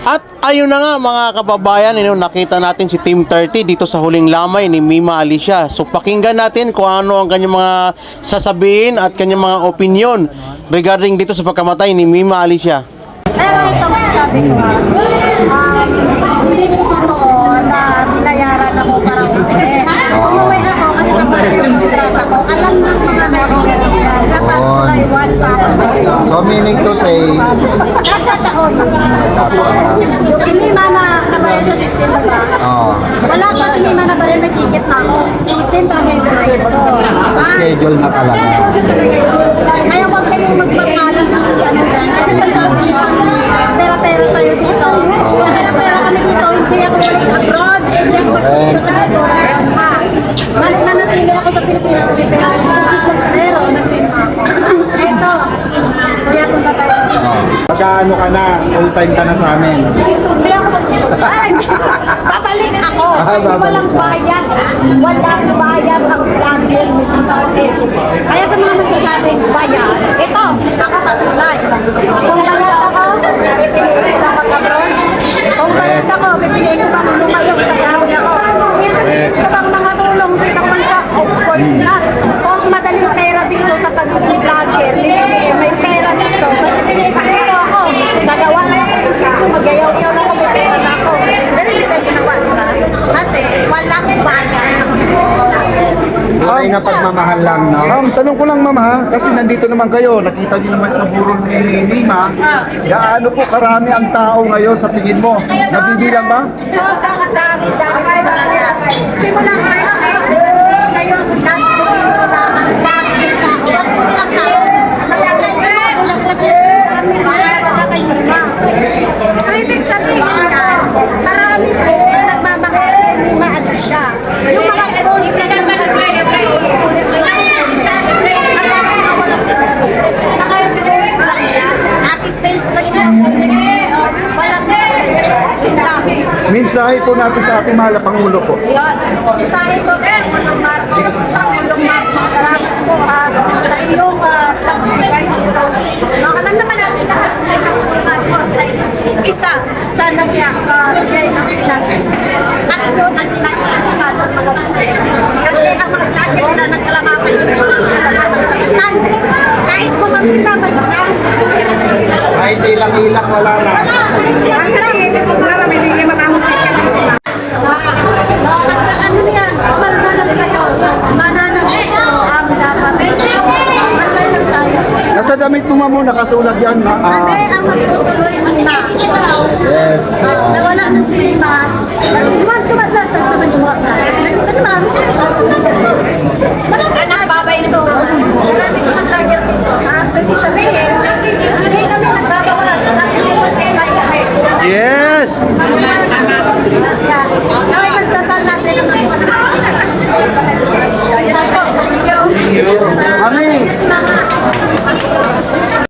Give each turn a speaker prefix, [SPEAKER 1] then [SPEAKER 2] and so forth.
[SPEAKER 1] At ayun na nga mga kababayan, nakita natin si Team 30 dito sa huling lamay ni Mima Alicia. So pakinggan natin kung ano ang kanyang mga sasabihin at kanyang mga opinion regarding dito sa pagkamatay ni Mima Alicia.
[SPEAKER 2] Pero ito masasabi ko hindi ko totoo na binayaran ako para umuwi. Umuwi ako kasi tapos yung kontrata ko. Alam ng mga kaibigan nila, dapat kulay 1 pa.
[SPEAKER 3] So meaning to say,
[SPEAKER 2] Nagkataon. Si Mima na nabaril siya 16 na ba? Wala pa si Mima na baril, nagkikit na ako. 18 talaga yung kulay ko.
[SPEAKER 3] schedule na talaga.
[SPEAKER 2] Schedule talaga yun. Kaya huwag kayong magpakalan ng ano lang. Kasi sabi niya, pera-pera tayo dito. Kung pera-pera kami dito, hindi ako balik sa abroad. Hindi ako magpapito sa Minadora ngayon, ha? Manatili ako sa Pilipinas, may pera ko na. Pero, nag-film ako. Eto, kaya punta tayo.
[SPEAKER 3] Pagkaano ka na, full time ka na sa amin.
[SPEAKER 2] Hindi ako ay, babalik ako. Kasi walang bayad. Walang bayad ang vlogger. Kaya sa mga nagsasabing bayad, ito, nakapatuloy. Kung bayad ako, pipiliin ko lang mag-abroad. Kung bayad ako, pipiliin ko bang lumayo sa pamilya ko. Pipiliin ko bang mga tulong sa ibang bansa? Of course not. Kung madaling pera dito sa pagiging vlogger, pipiliin may pera dito. Mas pipiliin pa dito ako. Nagawa lang ako ng video, magayaw-yaw na ako, may pera na ako. Pero hindi ko ginawa, di ba? Kasi walang bayad ang vlogger.
[SPEAKER 3] Ay na pagmamahal lang, no?
[SPEAKER 4] Tanong ko lang ma'am ha, kasi nandito naman kayo, nakita niyo naman sa burol ni Mima, gaano po karami ang tao ngayon sa tingin mo? Nabibilang ba?
[SPEAKER 2] Sobrang dami-dami po talaga. Simula first day, second day, ngayon, last day na ang dami ng tao. At hindi lang tao. Sa kanya yung mga bulaklak na yung dami na talaga kay Mima. So, ibig sabihin yan, marami po ang nagmamahal kay Mima Alicia. Yung mga trolls lang ng mga videos na paulit-ulit na lang ang comment. Na parang mga walang puso. Mga trolls lang yan. Copy-paste lang yung mga comments mo. Walang nasa-isa. Yun lang.
[SPEAKER 4] Mensahe po natin sa ating mahal na Pangulo po.
[SPEAKER 2] Ayun, mensahe ko kay Pangulong Marcos. Pangulong Marcos, salamat po sa iyong pagbigay dito. No, alam naman natin lahat na sa Pangulong Marcos ay isa sa nagbigay ng financing. At yun ang kinaiinitan ng mga Pilipinas. Kasi ang mga target na nagkalamatay hindi mga pinadala ng sakitan. Kahit kung mamila-man lang, hindi mo nila pinadala.
[SPEAKER 3] Kahit ilang-ilang, wala na.
[SPEAKER 2] Wala, kahit ilang-ilang. No, at ano yan, kumalma lang kayo. Mananagot ko ang dapat. Antay lang tayo.
[SPEAKER 4] Nasa damit mo ma'am, nakasulat yan na
[SPEAKER 2] Ate, ang magtutuloy Mima.
[SPEAKER 3] Yes.
[SPEAKER 2] Nawala na si Mima. Nagtuman, tumatlatag naman yung mga natin. Nagtuman, marami kayo.